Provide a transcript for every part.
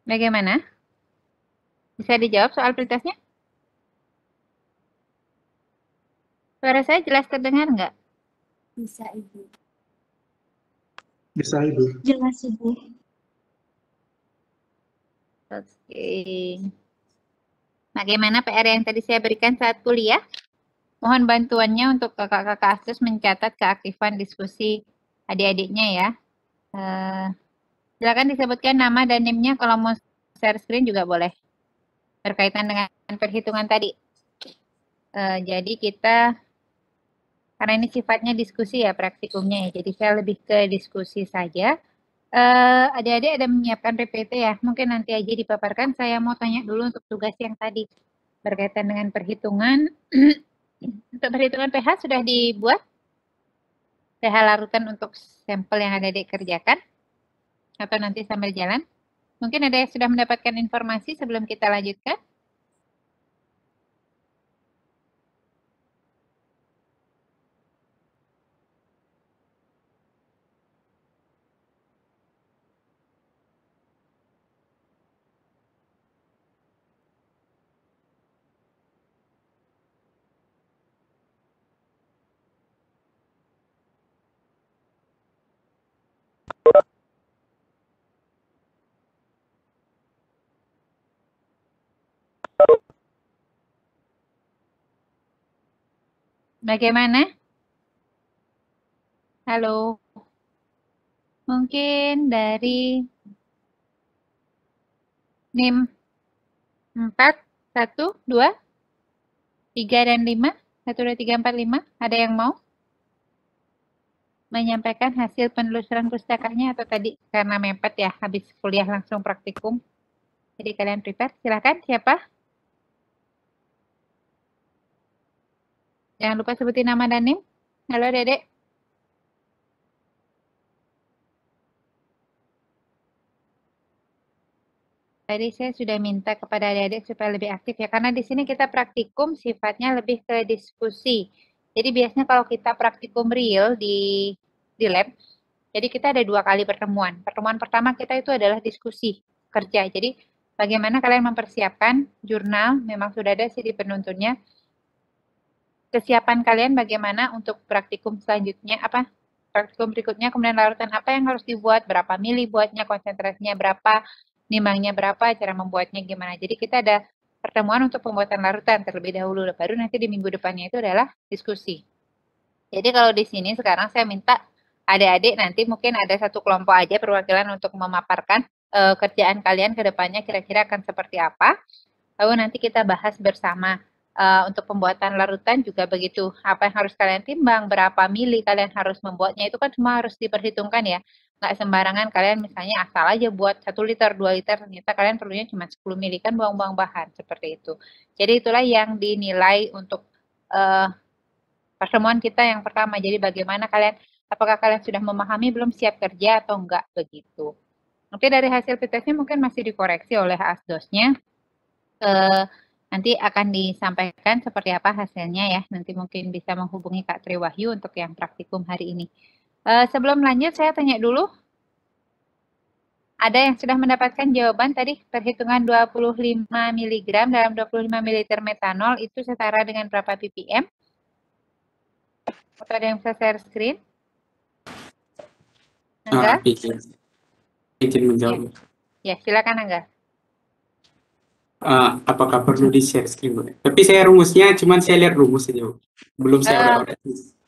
Bagaimana? Bisa dijawab soal pretestnya? Suara saya jelas terdengar nggak? Bisa, Ibu. Bisa, Ibu. Jelas, Ibu. Oke. Bagaimana PR yang tadi saya berikan saat kuliah? Mohon bantuannya untuk kakak-kakak Astus mencatat keaktifan diskusi adik-adiknya ya. Silakan disebutkan nama dan NIM-nya, kalau mau share screen juga boleh. Berkaitan dengan perhitungan tadi. Jadi kita, karena ini sifatnya diskusi ya praktikumnya ya, jadi saya lebih ke diskusi saja. Adik-adik ada menyiapkan PPT ya, mungkin nanti aja dipaparkan. Saya mau tanya dulu untuk tugas yang tadi berkaitan dengan perhitungan. Untuk perhitungan pH sudah dibuat? pH larutan untuk sampel yang adik-adik kerjakan? Atau nanti sambil jalan? Mungkin ada yang sudah mendapatkan informasi sebelum kita lanjutkan? Bagaimana? Halo? Mungkin dari NIM 4, 1, 2, 3, dan 5. 1, 2, 3, 4, 5. Ada yang mau menyampaikan hasil penelusuran pustakanya atau tadi karena mepet ya, habis kuliah langsung praktikum. Jadi kalian prepare, silakan. Siapa? Jangan lupa sebutin nama dan NIM. Halo Dedek. Tadi saya sudah minta kepada adik-adik supaya lebih aktif ya, karena di sini kita praktikum sifatnya lebih ke diskusi. Jadi biasanya kalau kita praktikum real di lab, jadi kita ada 2 kali pertemuan. Pertemuan pertama kita itu adalah diskusi kerja. Jadi bagaimana kalian mempersiapkan jurnal, memang sudah ada sih di penuntunnya. Kesiapan kalian bagaimana untuk praktikum selanjutnya, praktikum berikutnya, kemudian larutan apa yang harus dibuat, berapa mili buatnya, konsentrasinya berapa, nimbangnya berapa, cara membuatnya gimana. Jadi kita ada pertemuan untuk pembuatan larutan terlebih dahulu, baru nanti di minggu depannya itu adalah diskusi. Jadi kalau di sini sekarang saya minta adik-adik nanti mungkin ada satu kelompok aja perwakilan untuk memaparkan kerjaan kalian ke depannya kira-kira akan seperti apa. Lalu nanti kita bahas bersama. Untuk pembuatan larutan juga begitu. Apa yang harus kalian timbang, berapa mili kalian harus membuatnya, itu kan semua harus diperhitungkan ya. Nggak sembarangan kalian misalnya asal aja buat 1 liter, 2 liter, ternyata kalian perlunya cuma 10 mili, kan buang-buang bahan, seperti itu. Jadi itulah yang dinilai untuk pertemuan kita yang pertama. Jadi bagaimana kalian, apakah kalian sudah memahami belum, siap kerja atau enggak, begitu. Nanti dari hasil pretestnya mungkin masih dikoreksi oleh asdosnya. Nanti akan disampaikan seperti apa hasilnya ya. Nanti mungkin bisa menghubungi Kak Triwahyu untuk yang praktikum hari ini. Sebelum lanjut, saya tanya dulu. Ada yang sudah mendapatkan jawaban tadi, perhitungan 25 mg dalam 25 ml metanol itu setara dengan berapa ppm? Atau ada yang bisa share screen? Angga? Izin menjawab. Ya, silakan Angga. Apakah perlu di share screen? Tapi saya rumusnya, cuman saya lihat rumus saja. Belum saya udah.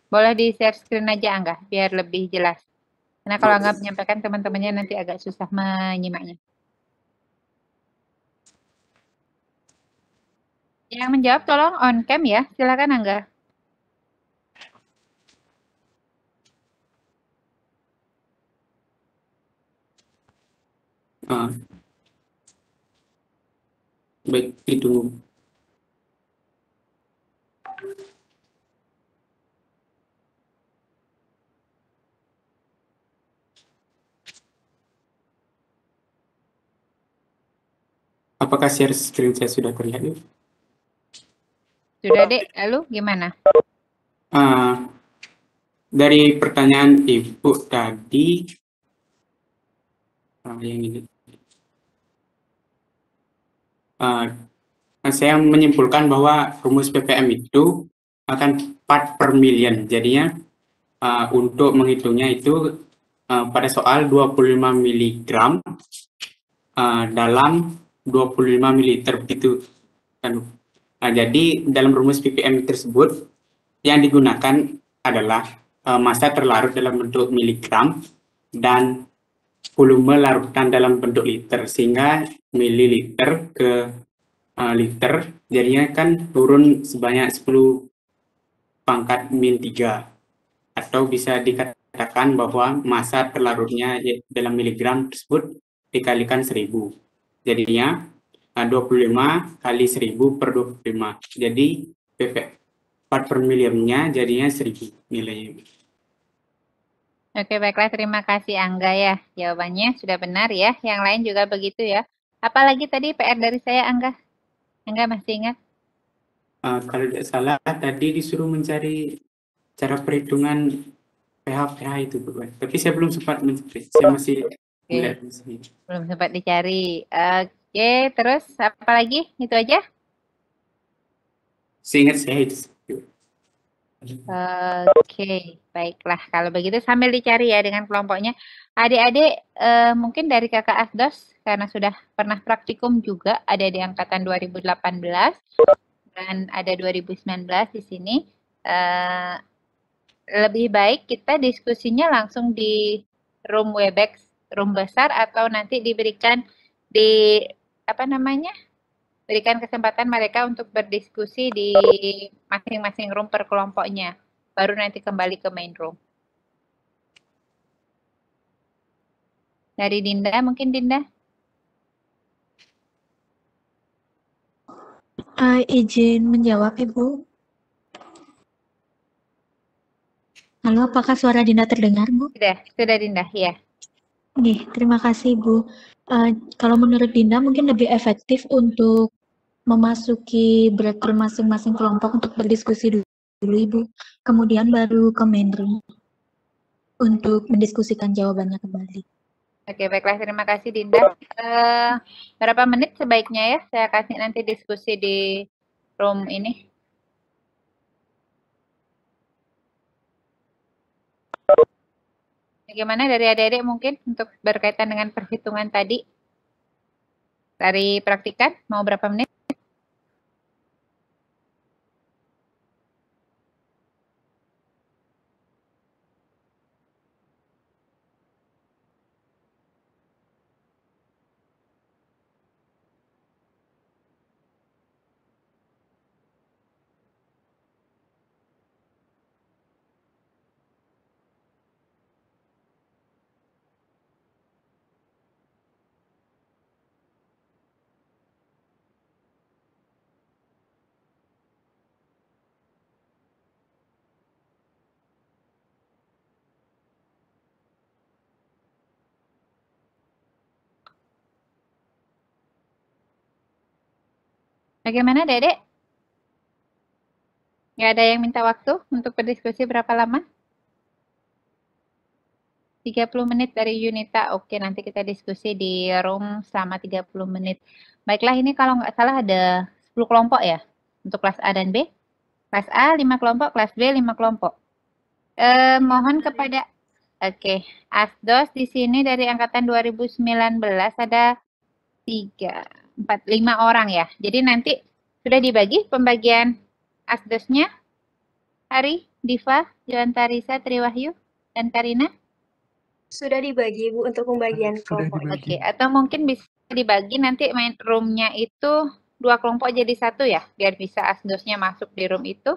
Boleh di share screen aja Angga, biar lebih jelas. Karena kalau Angga menyampaikan, teman-temannya nanti agak susah menyimaknya. Yang menjawab tolong on cam ya, silakan Angga. Baik, itu. Apakah share screen saya sudah terlihat? Sudah Dek, lalu gimana? Dari pertanyaan Ibu tadi, yang ini. eh, saya menyimpulkan bahwa rumus ppm itu akan part per million. Jadinya untuk menghitungnya itu pada soal 25 miligram dalam 25 mililiter begitu kan. Jadi dalam rumus ppm tersebut yang digunakan adalah massa terlarut dalam bentuk miligram dan volume larutan dalam bentuk liter, sehingga mililiter ke liter jadinya kan turun sebanyak 10 pangkat min 3, atau bisa dikatakan bahwa massa terlarutnya dalam miligram tersebut dikalikan 1000, jadinya 25 kali 1000 per 25, jadi pp part per millionnya jadinya 1000 nilainya. Oke, baiklah. Terima kasih Angga ya. Jawabannya sudah benar ya. Yang lain juga begitu ya. Apalagi tadi PR dari saya, Angga? Angga masih ingat? Kalau tidak salah tadi disuruh mencari cara perhitungan pH itu, Bu. Tapi saya belum sempat mencari. Saya masih melihat di sini. Belum sempat dicari. Oke, terus apa lagi? Itu aja? Seingat saya itu. Oke, baiklah. Kalau begitu sambil dicari ya dengan kelompoknya. Adik-adik mungkin dari kakak Asdos, karena sudah pernah praktikum juga, ada di angkatan 2018 dan ada 2019 di sini. Lebih baik kita diskusinya langsung di room Webex, room besar, atau nanti diberikan di berikan kesempatan mereka untuk berdiskusi di masing-masing room per kelompoknya. Baru nanti kembali ke main room. Dari Dinda, mungkin Dinda? Izin menjawab, Ibu. Halo, apakah suara Dinda terdengar, Bu? Sudah Dinda, ya. Nih, terima kasih, Bu. Kalau menurut Dinda mungkin lebih efektif untuk memasuki break room masing-masing kelompok untuk berdiskusi dulu, Ibu. Kemudian baru ke main room untuk mendiskusikan jawabannya kembali. Oke, baiklah. Terima kasih, Dinda. Berapa menit sebaiknya ya? Saya kasih nanti diskusi di room ini. Bagaimana dari adik-adik mungkin untuk berkaitan dengan perhitungan tadi? Dari praktikan, mau berapa menit? Bagaimana, Dedek? Nggak ada yang minta waktu untuk berdiskusi berapa lama? 30 menit dari Yunita. Oke, nanti kita diskusi di room selama 30 menit. Baiklah, ini kalau nggak salah ada 10 kelompok ya untuk kelas A dan B. Kelas A 5 kelompok, kelas B 5 kelompok. Mohon kepada Asdos di sini dari angkatan 2019 ada 3, 4, 5 orang ya. Jadi nanti sudah dibagi pembagian Asdosnya, Hari, Diva, Joantarisa, Triwahyu, dan Karina? Sudah dibagi, Bu, untuk pembagian kelompok. Oke, atau mungkin bisa dibagi nanti main roomnya itu 2 kelompok jadi 1 ya, biar bisa Asdosnya masuk di room itu.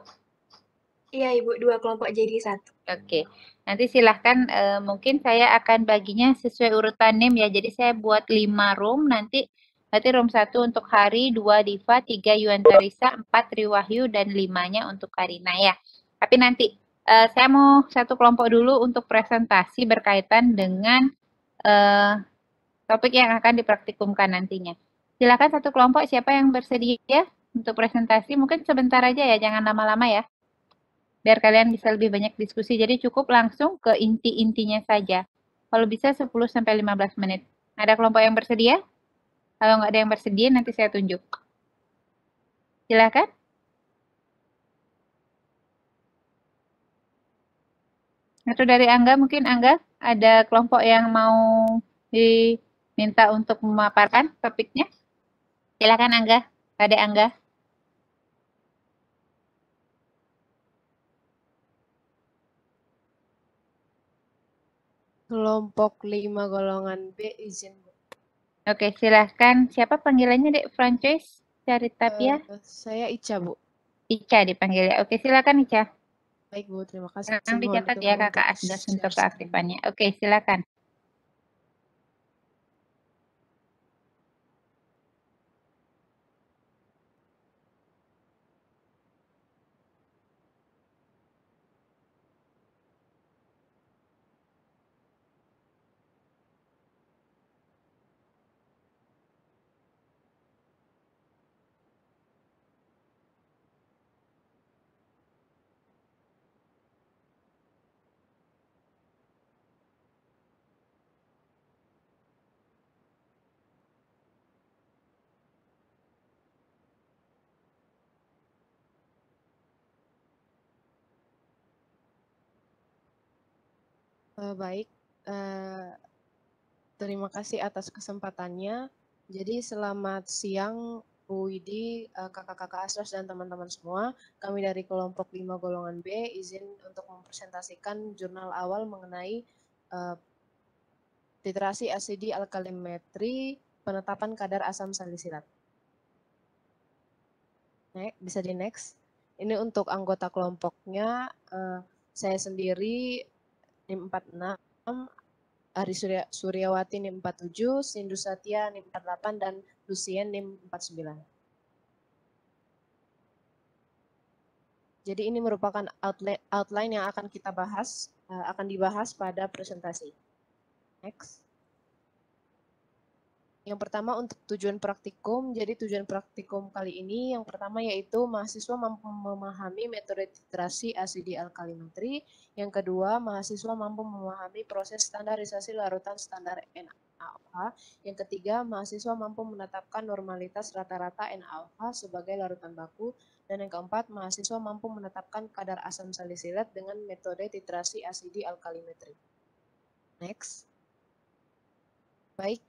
Iya, Ibu, 2 kelompok jadi 1. Oke, nanti silahkan mungkin saya akan baginya sesuai urutan name ya. Jadi saya buat 5 room, nanti room 1 untuk Hari, 2 Diva, 3 Yuantarisa, 4 Triwahyu, dan 5-nya untuk Karina ya. Tapi nanti saya mau 1 kelompok dulu untuk presentasi berkaitan dengan topik yang akan dipraktikumkan nantinya. Silakan 1 kelompok, siapa yang bersedia untuk presentasi? Mungkin sebentar aja ya, jangan lama-lama ya. Biar kalian bisa lebih banyak diskusi, jadi cukup langsung ke inti-intinya saja. Kalau bisa 10-15 menit. Ada kelompok yang bersedia? Kalau nggak ada yang bersedia, nanti saya tunjuk. Silakan. Atau dari Angga, mungkin Angga ada kelompok yang mau diminta untuk memaparkan topiknya. Silakan Angga, ada Angga. Kelompok 5 golongan B izin. Oke, silahkan. Siapa panggilannya, Dek? Frances? Cari Tapia? Saya Ica, Bu. Ica dipanggil ya. Oke, silakan Ica. Baik, Bu. Terima kasih. Sekarang dicatat ya Kakak Asdas untuk keaktifannya. Oke, silakan. Baik, terima kasih atas kesempatannya. Jadi selamat siang Bu Widi, kakak-kakak Asras dan teman-teman semua. Kami dari kelompok 5 golongan B izin untuk mempresentasikan jurnal awal mengenai titrasi asidi alkalimetri penetapan kadar asam salisilat. Bisa di next. Ini untuk anggota kelompoknya, saya sendiri NIM 46, Ari Suryawati NIM 47, Sindu Satya NIM 48, dan Lucien NIM 49. Jadi ini merupakan outline yang akan kita bahas, akan dibahas pada presentasi. Next. Yang pertama untuk tujuan praktikum, jadi tujuan praktikum kali ini yang pertama yaitu mahasiswa mampu memahami metode titrasi asidi alkalimetri. Yang kedua, mahasiswa mampu memahami proses standarisasi larutan standar NaOH. Yang ketiga, mahasiswa mampu menetapkan normalitas rata-rata NaOH sebagai larutan baku. Dan yang keempat, mahasiswa mampu menetapkan kadar asam salisilat dengan metode titrasi asidi alkalimetri. Next. Baik,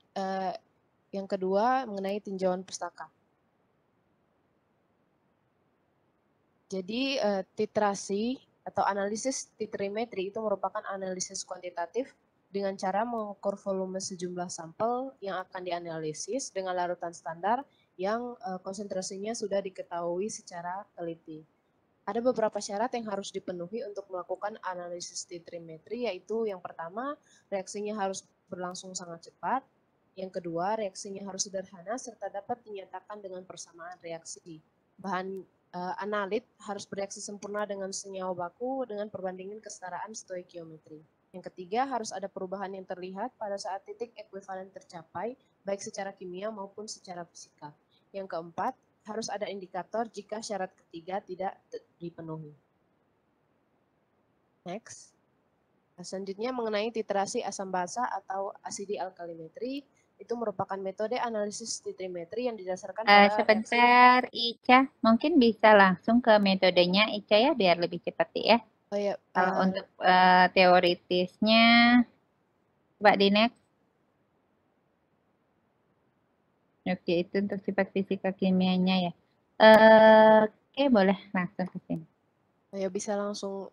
yang kedua mengenai tinjauan pustaka. Jadi titrasi atau analisis titrimetri itu merupakan analisis kuantitatif dengan cara mengukur volume sejumlah sampel yang akan dianalisis dengan larutan standar yang konsentrasinya sudah diketahui secara teliti. Ada beberapa syarat yang harus dipenuhi untuk melakukan analisis titrimetri, yaitu yang pertama, reaksinya harus berlangsung sangat cepat. Yang kedua, reaksinya harus sederhana serta dapat dinyatakan dengan persamaan reaksi. Bahan analit harus bereaksi sempurna dengan senyawa baku dengan perbandingan kesetaraan stoikiometri. Yang ketiga, harus ada perubahan yang terlihat pada saat titik ekuivalen tercapai, baik secara kimia maupun secara fisika. Yang keempat, harus ada indikator jika syarat ketiga tidak dipenuhi. Next. Selanjutnya mengenai titrasi asam basa atau asidi alkalimetri, itu merupakan metode analisis titrimetri yang didasarkan pada sebentar Ica, mungkin bisa langsung ke metodenya Ica ya, biar lebih cepat ya. Oh ya, kalau untuk teoritisnya, coba di next. Oke, itu untuk sifat fisika kimianya ya. Oke, boleh langsung ke sini. Ya, bisa langsung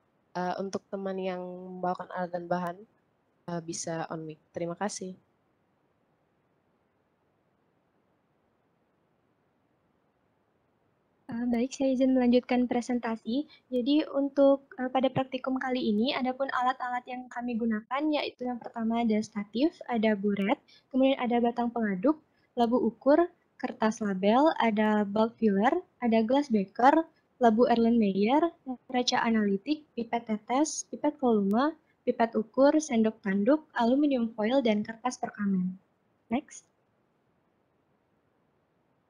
untuk teman yang membawakan alat dan bahan, bisa on mic. Terima kasih. Baik, saya izin melanjutkan presentasi. Jadi untuk pada praktikum kali ini, adapun alat-alat yang kami gunakan, yaitu yang pertama ada statif, ada buret, kemudian ada batang pengaduk, labu ukur, kertas label, ada bulk viewer, ada glass beaker, labu Erlenmeyer, kaca analitik, pipet tetes, pipet volume, pipet ukur, sendok tanduk, aluminium foil, dan kertas perkamen. Next.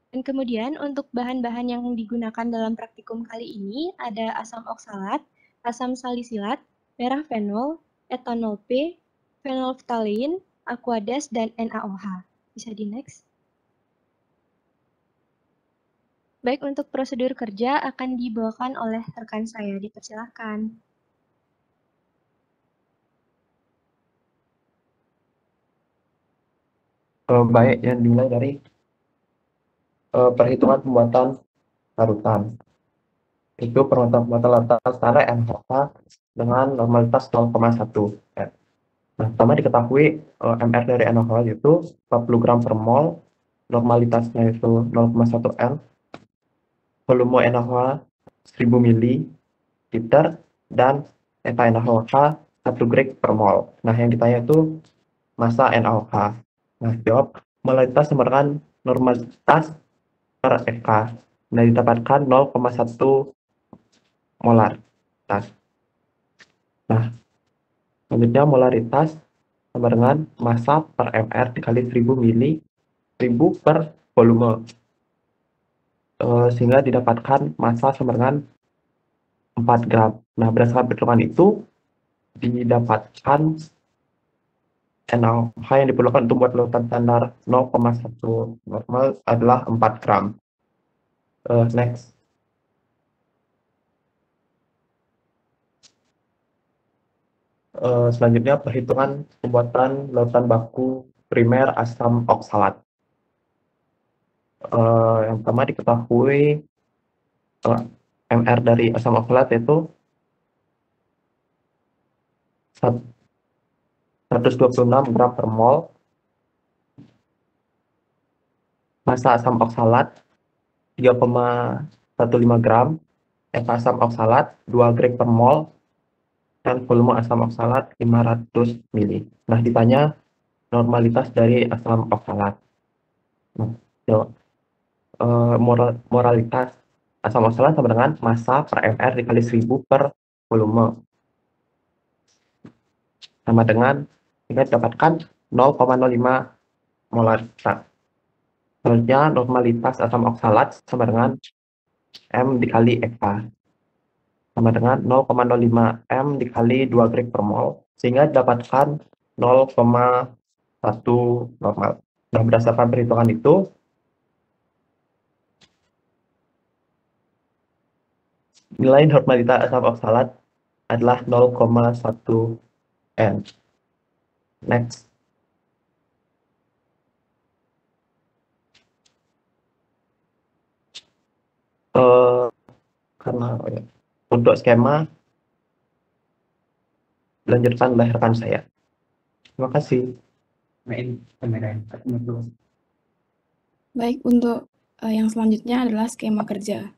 Dan kemudian untuk bahan-bahan yang digunakan dalam praktikum kali ini ada asam oksalat, asam salisilat, merah fenol, etanol P, fenolftalein, aqueous, dan NaOH. Bisa di next. Baik, untuk prosedur kerja akan dibawakan oleh rekan saya. Dipersilakan. Baik, yang dimulai dari perhitungan pembuatan larutan. Itu pembuatan larutan setara NaOH dengan normalitas 0,1. Nah, pertama diketahui MR dari NaOH itu 40 gram per mol, normalitasnya itu 0,1 N, volume NaOH 1000 ml, dan ETA NaOH 1 gram per mol. Nah, yang ditanya itu massa NaOH. Nah, jawab molaritas sama dengan normalitas per FK. Nah, didapatkan 0,1 molar. Nah, selanjutnya molaritas sama dengan massa per mr dikali 1000 mili 1000 per volume, sehingga didapatkan massa sama dengan 4 gram. Nah, berdasarkan perhitungan itu didapatkan NaOH yang diperlukan untuk buat larutan standar 0,1 normal adalah 4 gram. Next. Selanjutnya perhitungan pembuatan larutan baku primer asam oksalat. Yang pertama diketahui MR dari asam oksalat yaitu 126 gram per mol. Massa asam oksalat 3,15 gram. Asam oksalat 2 gram per mol. Dan volume asam oksalat 500 mili. Nah, ditanya normalitas dari asam oksalat. Nah, jawab. Moralitas asam oksalat sama dengan massa per mr dikali 1000 per volume, sama dengan kita dapatkan 0,05 molar. Selanjutnya normalitas asam oksalat sama dengan M dikali EKA, sama dengan 0,05 M dikali 2 gram per mol, sehingga dapatkan 0,1 normal. Nah, berdasarkan perhitungan itu nilai normalitas asam oksalat adalah 0,1 N. Next. Karena untuk skema dilanjutkan oleh rekan saya. Terima kasih. Baik, untuk yang selanjutnya adalah skema kerja.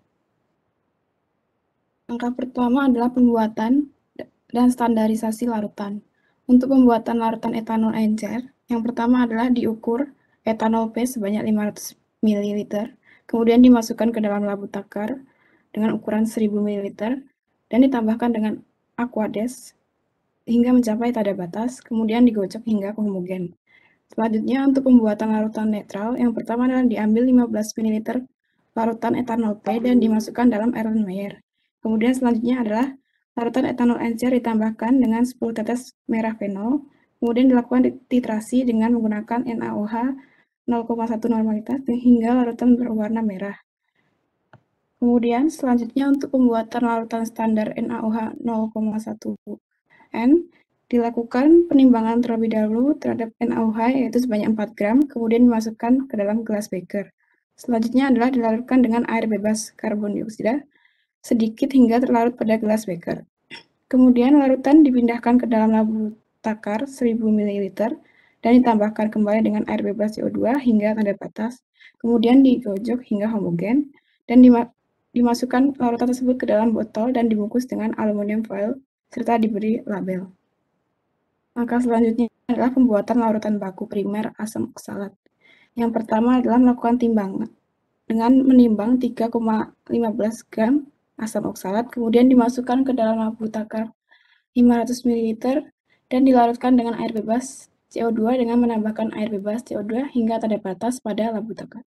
Langkah pertama adalah pembuatan dan standarisasi larutan. Untuk pembuatan larutan etanol encer, yang pertama adalah diukur etanol P sebanyak 500 ml, kemudian dimasukkan ke dalam labu takar dengan ukuran 1000 ml, dan ditambahkan dengan aquades hingga mencapai tanda batas, kemudian digocok hingga homogen. Selanjutnya, untuk pembuatan larutan netral, yang pertama adalah diambil 15 ml larutan etanol P dan dimasukkan dalam Erlenmeyer. Kemudian selanjutnya adalah larutan etanol encer ditambahkan dengan 10 tetes merah fenol, kemudian dilakukan titrasi dengan menggunakan NaOH 0,1 normalitas hingga larutan berwarna merah. Kemudian selanjutnya untuk pembuatan larutan standar NaOH 0,1 N, dilakukan penimbangan terlebih dahulu terhadap NaOH yaitu sebanyak 4 gram, kemudian dimasukkan ke dalam gelas beker. Selanjutnya adalah dilarutkan dengan air bebas karbon dioksida sedikit hingga terlarut pada gelas beker. Kemudian larutan dipindahkan ke dalam labu takar 1000 ml dan ditambahkan kembali dengan air bebas CO2 hingga tanda batas. Kemudian digojok hingga homogen dan dimasukkan larutan tersebut ke dalam botol dan dibungkus dengan aluminium foil serta diberi label. Langkah selanjutnya adalah pembuatan larutan baku primer asam oksalat. Yang pertama adalah melakukan timbangan dengan menimbang 3,15 gram asam oksalat, kemudian dimasukkan ke dalam labu takar 500 ml dan dilarutkan dengan air bebas CO2 dengan menambahkan air bebas CO2 hingga tanda batas pada labu takar.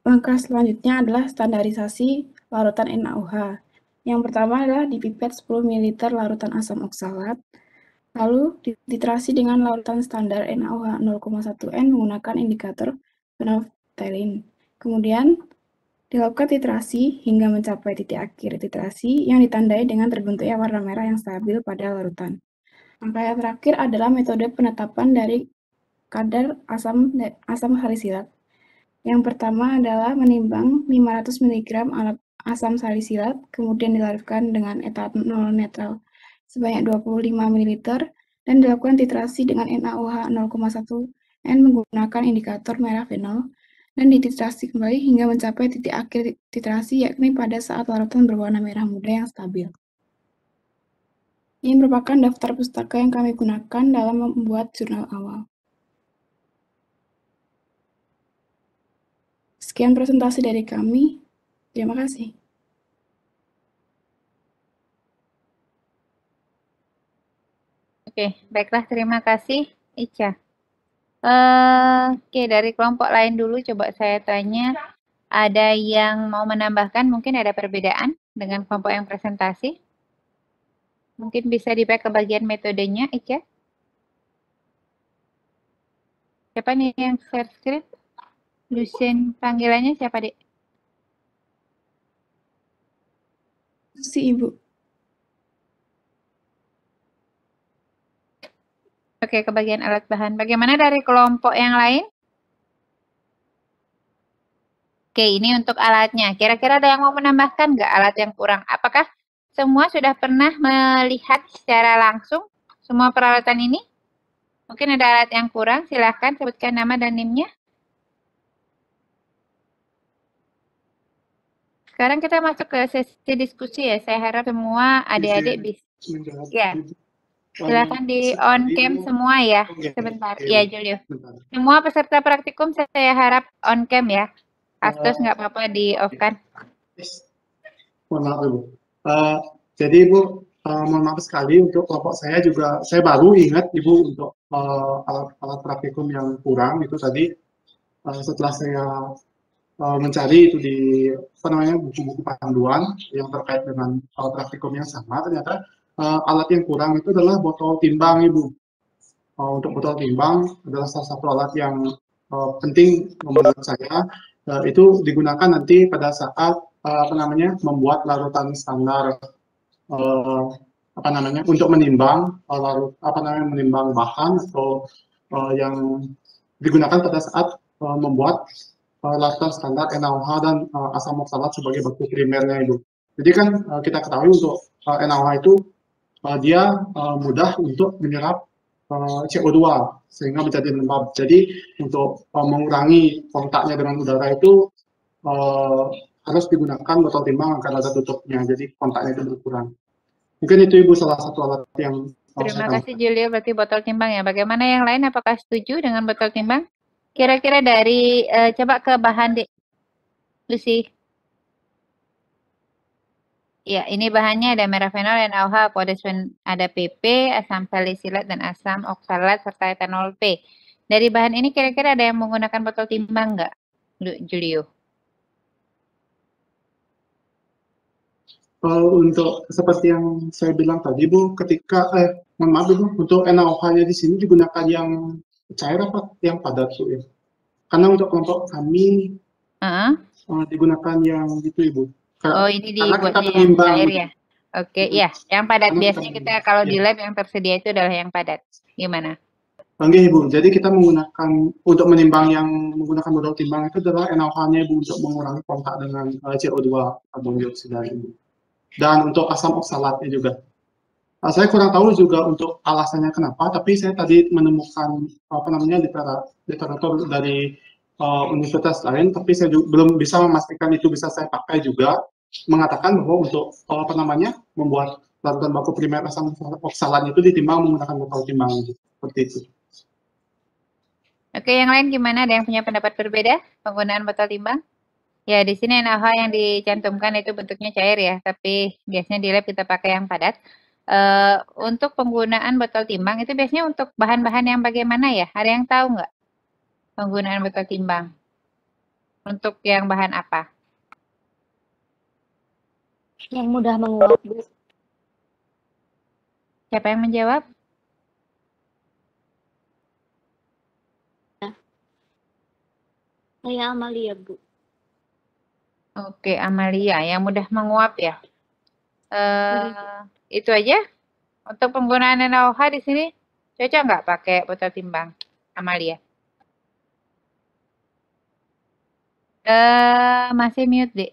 Langkah selanjutnya adalah standarisasi larutan NaOH. Yang pertama adalah dipipet 10 ml larutan asam oksalat, lalu dititrasi dengan larutan standar NaOH 0,1 N menggunakan indikator phenolphthalein. Kemudian dilakukan titrasi hingga mencapai titik akhir titrasi yang ditandai dengan terbentuknya warna merah yang stabil pada larutan. Langkah yang terakhir adalah metode penetapan dari kadar asam salisilat. Yang pertama adalah menimbang 500 mg asam salisilat, kemudian dilarutkan dengan etanol netral sebanyak 25 ml dan dilakukan titrasi dengan NaOH 0,1 N menggunakan indikator merah fenol dan dititrasi kembali hingga mencapai titik akhir titrasi yakni pada saat larutan berwarna merah muda yang stabil. Ini merupakan daftar pustaka yang kami gunakan dalam membuat jurnal awal. Sekian presentasi dari kami. Terima kasih. Oke, baiklah, terima kasih, Ica. Oke, dari kelompok lain dulu coba saya tanya, ada yang mau menambahkan, mungkin ada perbedaan dengan kelompok yang presentasi? Mungkin bisa di-back ke bagian metodenya, Ica. Siapa nih yang share screen? Dosen panggilannya siapa, Dek? Si Ibu. Oke, ke bagian alat bahan. Bagaimana dari kelompok yang lain? Oke, ini untuk alatnya. Kira-kira ada yang mau menambahkan nggak alat yang kurang? Apakah semua sudah pernah melihat secara langsung semua peralatan ini? Mungkin ada alat yang kurang, silahkan sebutkan nama dan NIM-nya. Sekarang kita masuk ke sesi diskusi ya. Saya harap semua adik-adik bisa. Ya, silakan di on cam semua ya. Sebentar. Ya, Julio. Semua peserta praktikum saya harap on cam ya. Astos nggak apa-apa di off kan. Mohon maaf Ibu. Jadi Ibu, mohon maaf sekali untuk kelompok saya juga, saya baru ingat Ibu untuk alat praktikum yang kurang itu tadi setelah saya mencari itu di apa namanya buku-buku panduan yang terkait dengan praktikum yang sama, ternyata alat yang kurang itu adalah botol timbang Ibu. Untuk botol timbang adalah salah satu alat yang penting menurut saya, itu digunakan nanti pada saat apa namanya membuat larutan standar apa namanya untuk menimbang menimbang bahan atau yang digunakan pada saat membuat larutan standar NaOH dan asam oksalat sebagai baku primernya Ibu. Jadi kan kita ketahui untuk NaOH itu dia mudah untuk menyerap CO2 sehingga menjadi lembab. Jadi untuk mengurangi kontaknya dengan udara itu harus digunakan botol timbang agar ada tutupnya. Jadi kontaknya itu berkurang. Mungkin itu Ibu salah satu alat yang Terima kasih Julio, berarti botol timbang ya. Bagaimana yang lain? Apakah setuju dengan botol timbang? Kira-kira dari coba ke bahan Dek. Lucy. Ya, ini bahannya ada merah fenol dan NaOH, ada PP, asam salisilat dan asam oksalat serta etanol P. Dari bahan ini kira-kira ada yang menggunakan botol timbang nggak, Julio? Untuk seperti yang saya bilang tadi Bu, ketika mohon maaf Ibu, untuk NaOH-nya di sini digunakan yang cair apa yang padat Bu ya? Karena untuk kelompok kami digunakan yang gitu Ibu. Oh, ini dibuatnya yang cair ya? Oke, ya. Yang padat biasanya kita kalau di lab yang tersedia itu adalah yang padat. Gimana? Oke Ibu, jadi kita menggunakan untuk menimbang yang menggunakan botol timbang itu adalah NaOH-nya Ibu untuk mengurangi kontak dengan CO2 karbon dioksida Ibu. Dan untuk asam oksalatnya juga. Saya kurang tahu juga untuk alasannya kenapa, tapi saya tadi menemukan apa namanya literatur dari universitas lain, tapi saya juga belum bisa memastikan itu bisa saya pakai juga, mengatakan bahwa untuk apa namanya membuat larutan baku primer asam oksalat itu ditimbang menggunakan botol timbang seperti itu. Oke, yang lain gimana? Ada yang punya pendapat berbeda penggunaan botol timbang? Ya, di sini NaOH yang dicantumkan itu bentuknya cair ya, tapi biasanya di lab kita pakai yang padat. Untuk penggunaan botol timbang itu biasanya untuk bahan-bahan yang bagaimana ya? Ada yang tahu nggak penggunaan botol timbang? Untuk yang bahan apa? Yang mudah menguap, Bu. Siapa yang menjawab? Saya Amalia, Bu. Oke, Amalia, yang mudah menguap ya. Itu aja untuk penggunaan NaOH di sini. Cocok nggak pakai botol timbang, Amalia? Masih mute, Dek.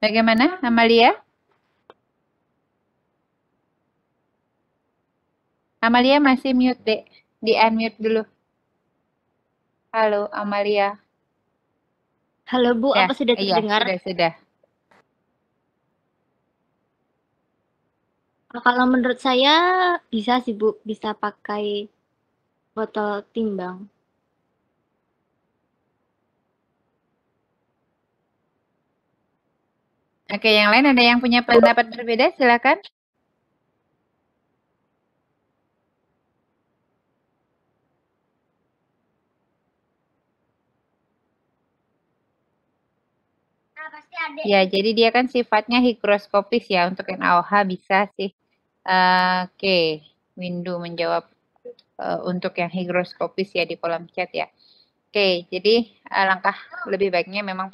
Bagaimana, Amalia? Amalia masih mute, Dek. Di-unmute dulu. Halo, Amalia. Halo Bu, Ya, apa sudah iya, terdengar? sudah. Kalau menurut saya bisa sih Bu, bisa pakai botol timbang. Oke, yang lain ada yang punya pendapat berbeda? Silakan. Ya, jadi dia kan sifatnya higroskopis ya. Untuk NaOH bisa sih. Oke, Windu menjawab untuk yang higroskopis ya di kolom chat ya. Oke, jadi langkah lebih baiknya memang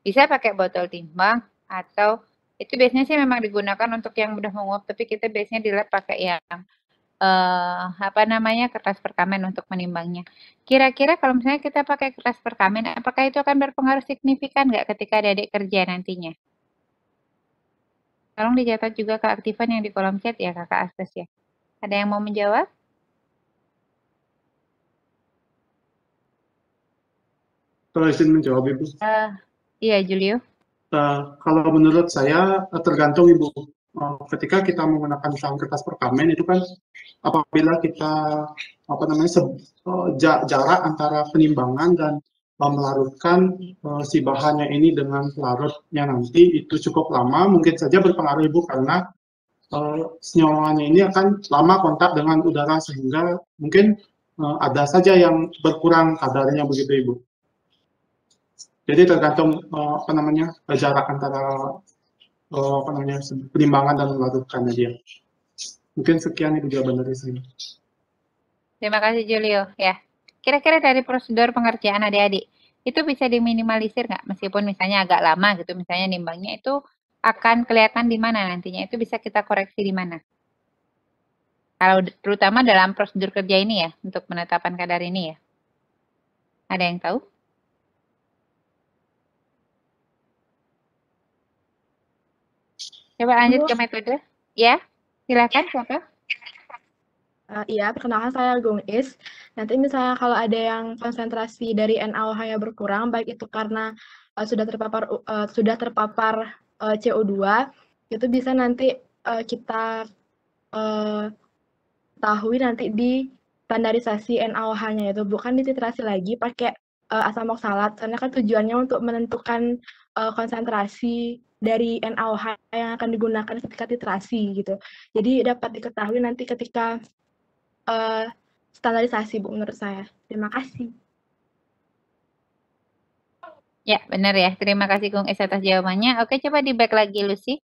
bisa pakai botol timbang atau itu biasanya sih memang digunakan untuk yang mudah menguap, tapi kita biasanya di lab pakai yang kertas perkamen untuk menimbangnya. Kira-kira kalau misalnya kita pakai kertas perkamen, apakah itu akan berpengaruh signifikan nggak ketika adik-adik kerja nantinya? Tolong dicatat juga keaktifan yang di kolom chat ya, Kakak Astes ya. Ada yang mau menjawab? Kalau izin menjawab Ibu. Iya, Julio. Kalau menurut saya tergantung Ibu. Ketika kita menggunakan misalnya kertas perkamen itu kan apabila kita jarak antara penimbangan dan melarutkan si bahannya ini dengan pelarutnya nanti itu cukup lama, mungkin saja berpengaruh Ibu karena senyawannya ini akan lama kontak dengan udara sehingga mungkin ada saja yang berkurang kadarnya begitu Ibu. Jadi tergantung jarak antara penimbangan dan melarutkannya dia. Mungkin sekian Ibu jawaban dari saya. Terima kasih Julio. Ya, kira-kira dari prosedur pengerjaan adik-adik itu bisa diminimalisir nggak? Meskipun misalnya agak lama gitu, misalnya nimbangnya itu akan kelihatan di mana nantinya? Itu bisa kita koreksi di mana? Kalau terutama dalam prosedur kerja ini ya, untuk penetapan kadar ini ya. Ada yang tahu? Coba lanjut ke metode. Ya, silakan siapa? Iya, perkenalkan saya Gung Is. Nanti misalnya kalau ada yang konsentrasi dari NaOH-nya berkurang, baik itu karena sudah terpapar CO2, itu bisa nanti kita ketahui nanti di standarisasi NaOH-nya itu, bukan dititrasi lagi pakai asam oksalat, karena kan tujuannya untuk menentukan konsentrasi dari NaOH yang akan digunakan ketika titrasi gitu. Jadi dapat diketahui nanti ketika standarisasi Bu menurut saya. Terima kasih. Ya, benar ya. Terima kasih Gung Es atas jawabannya. Oke, coba di back lagi Lucy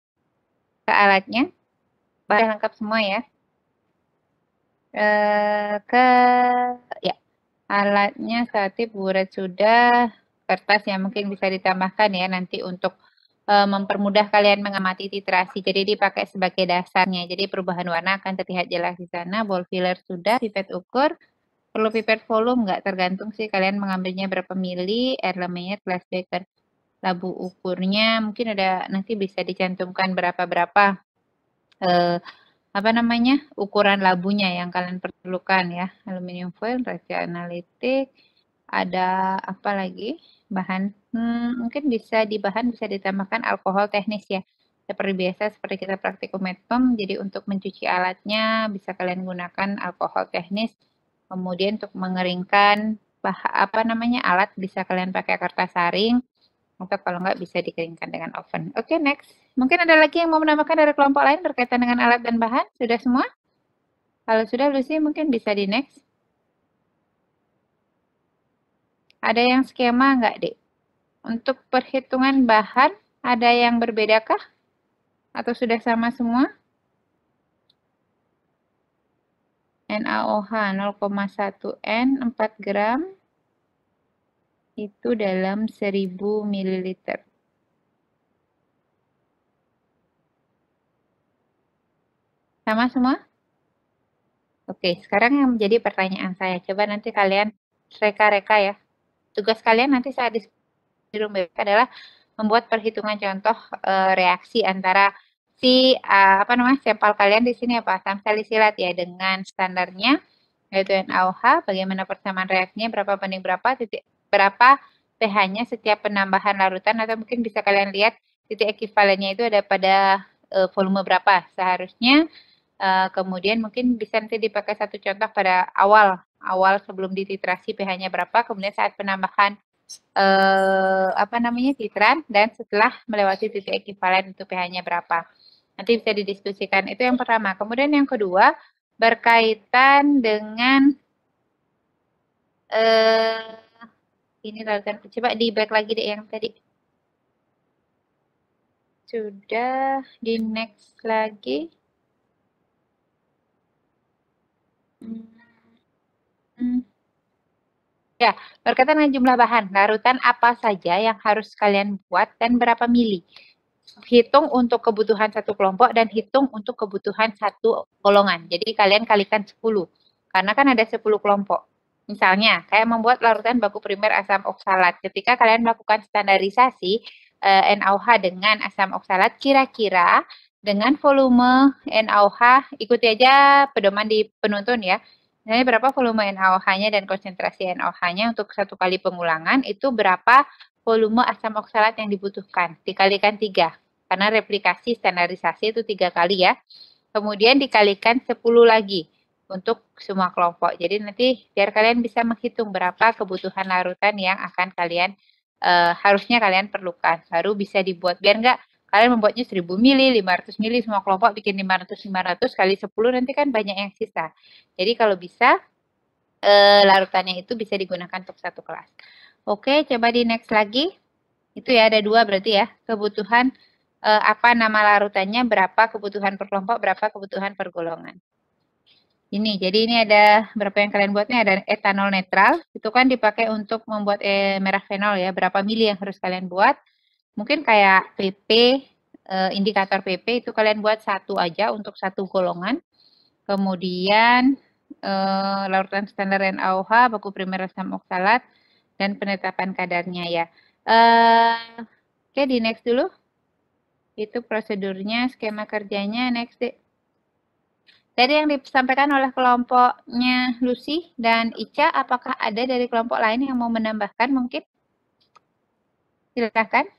ke alatnya. Bahan lengkap semua ya. Ya, alatnya statip buret sudah, kertas yang mungkin bisa ditambahkan ya nanti untuk mempermudah kalian mengamati titrasi. Jadi dipakai sebagai dasarnya. Jadi perubahan warna akan terlihat jelas di sana. Ball filler sudah, pipet ukur. Perlu pipet volume nggak? Tergantung sih kalian mengambilnya berapa mili, air lemet, glass beaker. Labu ukurnya mungkin ada nanti bisa dicantumkan berapa ukuran labunya yang kalian perlukan ya. Aluminium foil, raja analitik, ada apa lagi? Bahan mungkin bisa ditambahkan alkohol teknis ya. Seperti biasa seperti kita praktikum medcom, jadi untuk mencuci alatnya bisa kalian gunakan alkohol teknis. Kemudian untuk mengeringkan alat bisa kalian pakai kertas saring atau kalau nggak bisa dikeringkan dengan oven. Oke, next. Mungkin ada lagi yang mau menambahkan dari kelompok lain berkaitan dengan alat dan bahan? Sudah semua? Kalau sudah, Lucy mungkin bisa di next. Ada yang skema nggak, Dek? Untuk perhitungan bahan, ada yang berbedakah? Atau sudah sama semua? NaOH 0,1 N 4 gram itu dalam 1000 ml. Sama semua? Oke, sekarang yang menjadi pertanyaan saya, coba nanti kalian reka-reka ya. Tugas kalian nanti saat di rumah adalah membuat perhitungan contoh reaksi antara si sampel kalian di sini apa? Asam salisilat ya, dengan standarnya yaitu NaOH, bagaimana persamaan reaksinya, berapa banding berapa, berapa pH-nya setiap penambahan larutan, atau mungkin bisa kalian lihat titik ekivalennya itu ada pada volume berapa. Seharusnya kemudian mungkin bisa nanti dipakai satu contoh pada awal sebelum dititrasi pH-nya berapa, kemudian saat penambahan titran, dan setelah melewati titik ekivalen itu pH-nya berapa. Nanti bisa didiskusikan. Itu yang pertama. Kemudian yang kedua berkaitan dengan ini lakukan. Coba di back lagi deh yang tadi. Sudah, di next lagi. Ya, berkaitan dengan jumlah bahan, larutan apa saja yang harus kalian buat dan berapa mili. Hitung untuk kebutuhan satu kelompok dan hitung untuk kebutuhan satu golongan. Jadi kalian kalikan 10, karena kan ada 10 kelompok. Misalnya, kayak membuat larutan baku primer asam oksalat. Ketika kalian melakukan standarisasi NaOH dengan asam oksalat, kira-kira dengan volume NaOH, ikuti aja pedoman di penuntun ya. Misalnya berapa volume NaOH-nya dan konsentrasi NaOH-nya untuk satu kali pengulangan, itu berapa volume asam oksalat yang dibutuhkan. Dikalikan 3, karena replikasi standarisasi itu 3 kali ya. Kemudian dikalikan 10 lagi untuk semua kelompok. Jadi nanti biar kalian bisa menghitung berapa kebutuhan larutan yang akan kalian harusnya kalian perlukan. Baru bisa dibuat. Biar enggak kalian membuatnya 1000 mili, 500 mili, semua kelompok bikin 500 kali 10, nanti kan banyak yang sisa. Jadi kalau bisa larutannya itu bisa digunakan untuk satu kelas. Oke, coba di next lagi. Itu ya ada 2 berarti ya. Kebutuhan apa nama larutannya, berapa kebutuhan per kelompok, berapa kebutuhan per golongan. Ini, jadi ini ada berapa yang kalian buatnya, ada etanol netral, itu kan dipakai untuk membuat merah fenol ya, berapa mili yang harus kalian buat. Mungkin kayak PP, indikator PP itu kalian buat 1 aja untuk satu golongan. Kemudian larutan standar NaOH, baku primer asam oksalat, dan penetapan kadarnya ya. Oke, di next dulu. Itu prosedurnya, skema kerjanya, next deh. Tadi yang disampaikan oleh kelompoknya Lucy dan Ica, apakah ada dari kelompok lain yang mau menambahkan mungkin? Silakan.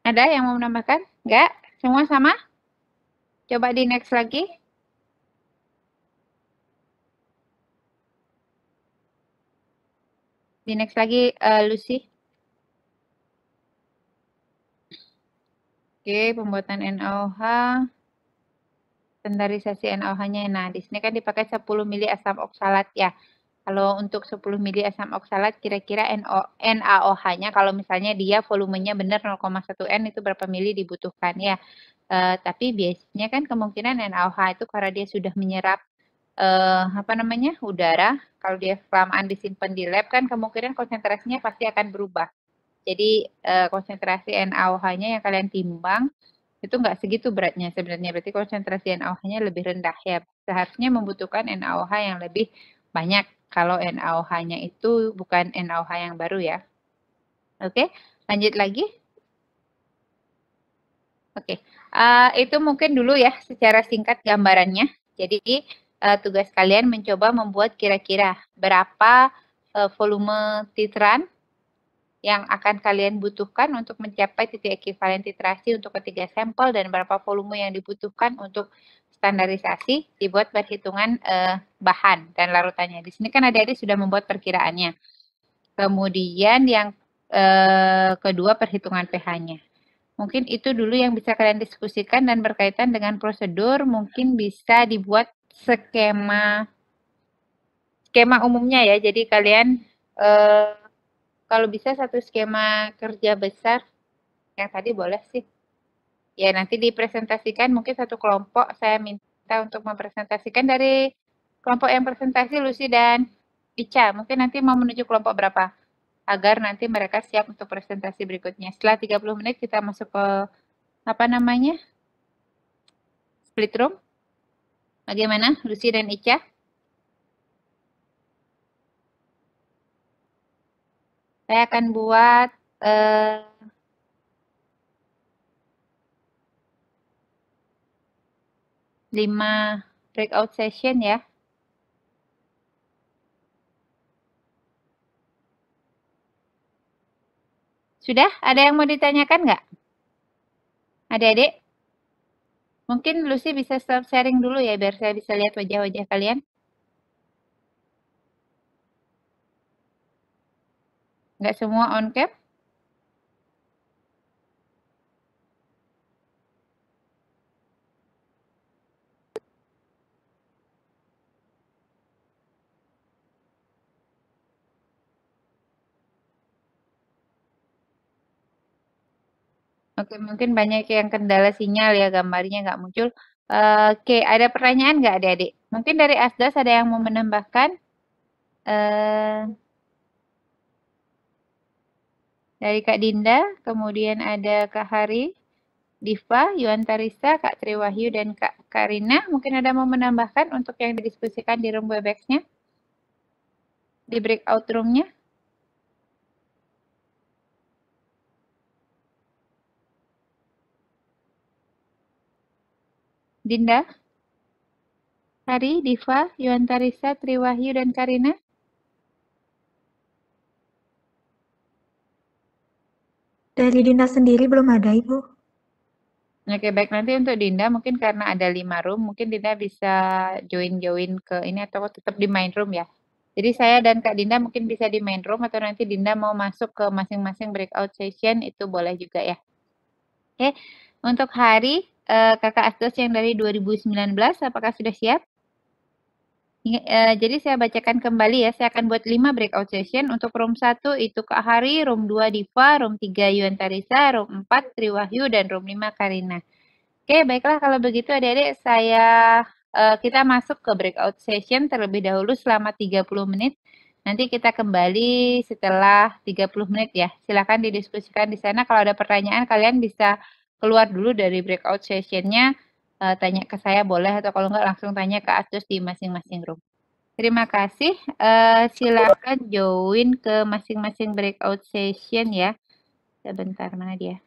Ada yang mau menambahkan? Enggak? Semua sama? Coba di next lagi. Di next lagi, Lucy. Oke, pembuatan NaOH. Standarisasi NaOH-nya. Nah, di sini kan dipakai 10 mili asam oksalat ya. Kalau untuk 10 mili asam oksalat, kira-kira NaOH-nya, kalau misalnya dia volumenya benar 0,1 N, itu berapa mili dibutuhkan ya. Tapi biasanya kan kemungkinan NaOH itu karena dia sudah menyerap udara, kalau dia kelamaan disimpan di lab kan kemungkinan konsentrasinya pasti akan berubah. Jadi konsentrasi NaOH-nya yang kalian timbang itu nggak segitu beratnya sebenarnya, berarti konsentrasi NaOH-nya lebih rendah ya. Seharusnya membutuhkan NaOH yang lebih banyak kalau NaOH-nya itu bukan NaOH yang baru ya. Oke, lanjut lagi. Oke, itu mungkin dulu ya secara singkat gambarannya. Jadi tugas kalian mencoba membuat kira-kira berapa volume titran yang akan kalian butuhkan untuk mencapai titik ekivalen titrasi untuk ketiga sampel, dan berapa volume yang dibutuhkan untuk standarisasi, dibuat perhitungan bahan dan larutannya. Di sini kan adik-adik sudah membuat perkiraannya. Kemudian yang kedua perhitungan pH-nya. Mungkin itu dulu yang bisa kalian diskusikan, dan berkaitan dengan prosedur mungkin bisa dibuat skema skema umumnya ya. Jadi kalian kalau bisa satu skema kerja besar yang tadi boleh sih. Ya nanti dipresentasikan mungkin satu kelompok saya minta untuk mempresentasikan dari kelompok yang presentasi Lucy dan Ica. Mungkin nanti mau menuju kelompok berapa? Agar nanti mereka siap untuk presentasi berikutnya. Setelah 30 menit kita masuk ke apa namanya? Split room. Bagaimana Lucy dan Ica? Saya akan buat 5 breakout session ya. Sudah? Ada yang mau ditanyakan nggak? Adik-adik? Mungkin Lucy bisa stop sharing dulu ya, biar saya bisa lihat wajah-wajah kalian. Nggak semua on cam? Oke, mungkin banyak yang kendala sinyal ya, gambarnya nggak muncul. Oke, ada pertanyaan nggak adik-adik? Mungkin dari Asdas ada yang mau menambahkan? Dari Kak Dinda, kemudian ada Kak Hari, Diva, Yuantarisa, Kak Triwahyu, dan Kak Karina. Mungkin ada mau menambahkan untuk yang didiskusikan di room Webex-nya? Di breakout room-nya? Dinda? Hari, Diva, Yuantarisa, Triwahyu, dan Karina? Dari Dinda sendiri belum ada, Ibu. Oke, baik. Nanti untuk Dinda, mungkin karena ada 5 room, mungkin Dinda bisa join-join ke ini atau tetap di main room ya. Jadi saya dan Kak Dinda mungkin bisa di main room atau nanti Dinda mau masuk ke masing-masing breakout session, itu boleh juga ya. Oke, untuk hari Kakak Asdos yang dari 2019, apakah sudah siap? Jadi saya bacakan kembali ya, saya akan buat 5 breakout session. Untuk room 1 itu Kak Hari, room 2 Diva, room 3 Yuantarisa, room 4 Triwahyu, dan room 5 Karina. Oke, baiklah kalau begitu adik-adik kita masuk ke breakout session terlebih dahulu selama 30 menit. Nanti kita kembali setelah 30 menit ya. Silakan didiskusikan di sana. Kalau ada pertanyaan kalian bisa keluar dulu dari breakout sessionnya, tanya ke saya boleh atau kalau enggak langsung tanya ke Asdos di masing-masing room. Terima kasih. Silakan join ke masing-masing breakout session ya. Sebentar, mana dia?